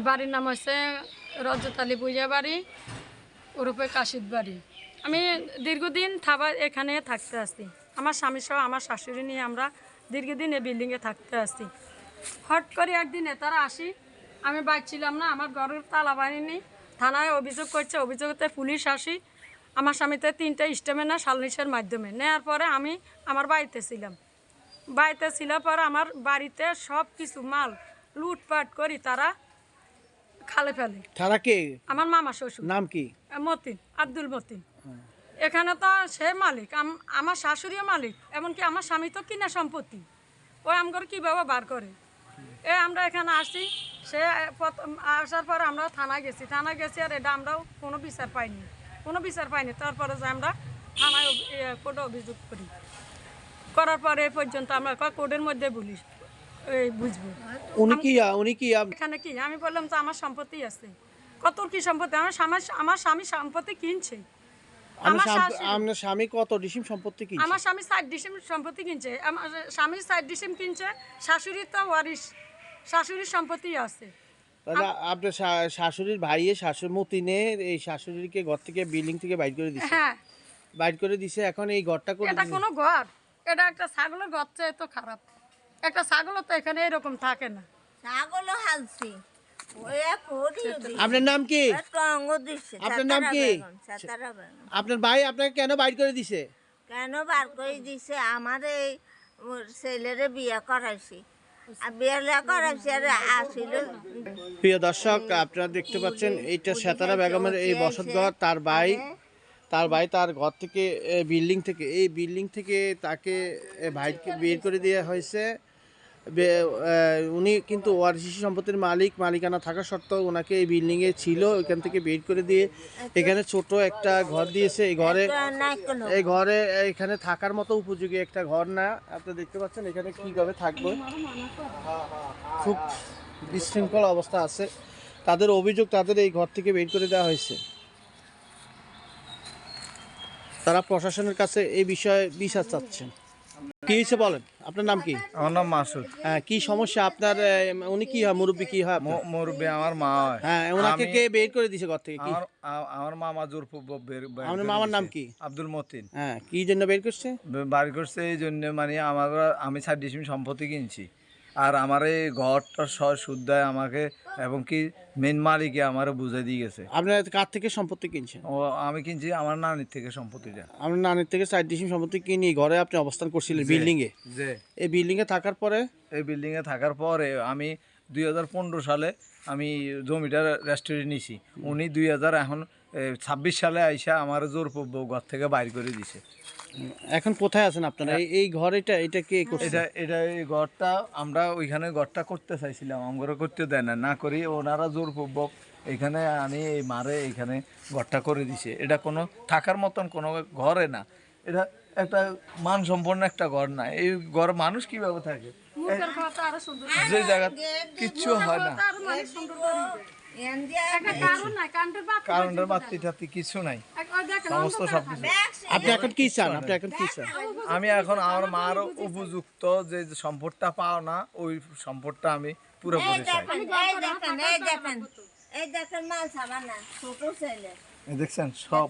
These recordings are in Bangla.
বাড়ির নাম হচ্ছে রজত আলী পূজা বাড়ি ওরূপে কাশিদ বাড়ি। আমি দীর্ঘদিন এখানে থাকতে আসছি। আমার স্বামী সহ আমার শাশুড়ি নিয়ে আমরা দীর্ঘদিন এই বিল্ডিংয়ে থাকতে আসছি। হট করে একদিন তারা আসি, আমি বাইর ছিলাম না, আমার ঘরের তালা বাহিনী থানায় অভিযোগ করছে। অভিযোগতে পুলিশ আসি, আমার স্বামীতে 3টে স্টেমে না সালনিশের মাধ্যমে নেওয়ার পরে আমি আমার বাড়িতে ছিলাম। বাড়িতে ছিল পরে আমার বাড়িতে সব কিছু মাল লুটপাট করি তারা খালে ফেলে। তারা কে? আমার মামা শ্বশুর। নাম কি? মতিন, আব্দুল মতিন। এখানে তো সে মালিক, আমার শাশুড়িও মালিক, এমনকি আমার স্বামী তো কিনা সম্পত্তি। ওই আমগর কীভাবে বার করে আমরা এখানে আসি। সে আসার পর আমরা থানায় গেছি আর এটা আমরাও কোনো বিচার পাইনি। তারপরে যে আমরা থানায় কোর্টে অভিযোগ করার পরে পর্যন্ত আমরা কোর্টের মধ্যে বুঝবো। উনি কি এখানে কি আমি বললাম তো আমার সম্পত্তি আছে। কত কি সম্পত্তি? আমার স্বামী সম্পত্তি কিনছে। আপনার স্বামী কত ডিসিম সম্পত্তি কিনছে? আমার স্বামী 60 ডিসিম সম্পত্তি কিনছে। আমার স্বামী 60 ডিসিম কিনছে। শাশুড়ির তো ওয়ারিশ, শাশুড়ির সম্পত্তি আছে। তাহলে আপনার শাশুড়ির ভাইয়ের শাশুড়ি মতিনের এই শাশুড়িকে ঘর থেকে বিল্ডিং থেকে বাইর করে দিছে। হ্যাঁ, বাইর করে দিছে। এখন এই ঘরটা করে এটা কোনো ঘর? এটা একটা ছাগলের ঘর চেয়ে তো খারাপ। একটা ছাগলও তো এখানে এরকম থাকে না। ছাগলও হালছি। আপনার নাম কি? আপনার নাম কি? আপনার ভাই আপনাকে কেন বাইর করে দিছে? কেন বার করে দিছে? আমার এই ছেলেরে বিয়ে করাইছি। আর বিয়ে করাইছি আর আসিল। প্রিয় দর্শক, আপনারা দেখতে পাচ্ছেন এইটা সেতারা বেগমের এই বসতঘর। তার ভাই তার ঘর থেকে এই বিল্ডিং থেকে তাকে ভাইকে বের করে দেওয়া হয়েছে। উনি কিন্তু ওয়ারিশি সম্পত্তির মালিকানা থাকা সত্ত্বেও ওনাকে এই বিল্ডিংয়ে ছিল, ওইখান থেকে বের করে দিয়ে এখানে ছোট একটা ঘর দিয়েছে। এই ঘরে এখানে থাকার মতো উপযোগী একটা ঘর না। আপনি দেখতে পাচ্ছেন এখানে কীভাবে থাকবে, খুব বিশৃঙ্খল অবস্থা আছে। তাদের অভিযোগ তাদের এই ঘর থেকে বের করে দেওয়া হয়েছে। তারা প্রশাসনের কাছে এই বিষয়ে বিচার চাচ্ছেন। কি হয়েছে বলেন? আপনার নাম কি? আমার নাম মাসুদ। হ্যাঁ, কি সমস্যা আপনার? উনি কি হয়? মুরব্বী কি হয়? মুরব্বী আমার মা হয়। হ্যাঁ, ওনাকে কে বের করে দিয়েছে ঘর থেকে? কি আমার মামা জোরপূর্বক আপনার মামার নাম কি? আব্দুল মতিন। হ্যাঁ, কি জন্য বের করছে? বাড়ি করছে এই জন্য, মানে আমি 60 ডিসিম সম্পত্তি কিনছি, আর আমার এই ঘরটা শুদ্ধায় আমাকে এবং কি মেন মালিকে আমার বুঝে দিয়ে গেছে। আপনার কার থেকে সম্পত্তি কিনছেন? ও আমি কিনছি আমার নানির থেকে সম্পত্তিটা। আপনার নানির থেকে 60 ডিসিম সম্পত্তি কিনে ঘরে আপনি অবস্থান করছিলেন বিল্ডিংয়ে। এই বিল্ডিংয়ে থাকার পরে আমি 2015 সালে আমি জমিটা রেস্টুরেন্ট নিছি। উনি 2026 সালে আইসা আমার জোরপূর্বক ঘর থেকে বাইর করে দিছে। এখন কোথায় আছেন আপনারা? এই ঘর এটা কে করছে? এই ঘরটা আমরা ওইখানে ঘরটা করতে চাইছিলাম, আমরা করতে দেয় না করি ওনারা জোরপূর্বক এখানে আনি এই মারে এইখানে ঘরটা করে দিছে। এটা কোনো থাকার মতন কোনো ঘরে না, এটা একটা মানসম্পন্ন একটা ঘর না। এই ঘর মানুষ কিভাবে থাকে? যে জায়গা কিচ্ছু হয় না, কারেন্টের বাতি টাতি কিছু নাই, সমস্ত সবকিছু। আপনি এখন কি চান? আমি এখন আমার মার উপযুক্ত যে সম্পদটা পাও না, ওই সম্পদটা আমি পুরোপুরি চাই। দেখছেন সব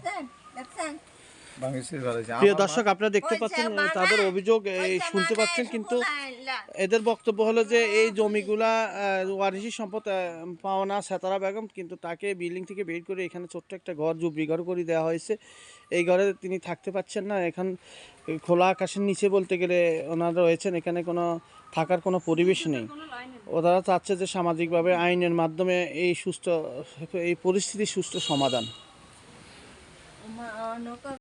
প্রিয় দর্শক, আপনারা দেখতে পাচ্ছেন তাদের অভিযোগ শুনতে পাচ্ছেন, কিন্তু এদের বক্তব্য হলো যে এই জমিগুলা ওয়ারিশি সম্পদ পাওনা সেতারা বেগম, কিন্তু তাকে বিল্ডিং থেকে বের করে এখানে ছোট্ট একটা ঘর জুবরি ঘর করে দেওয়া হয়েছে। এই ঘরে তিনি থাকতে পাচ্ছেন না। এখন খোলা আকাশের নিচে বলতে গেলে ওনারা রয়েছেন, এখানে কোনো থাকার কোনো পরিবেশ নেই। ওনারা চাচ্ছে যে সামাজিকভাবে আইনের মাধ্যমে এই পরিস্থিতির সুষ্ঠু সমাধান।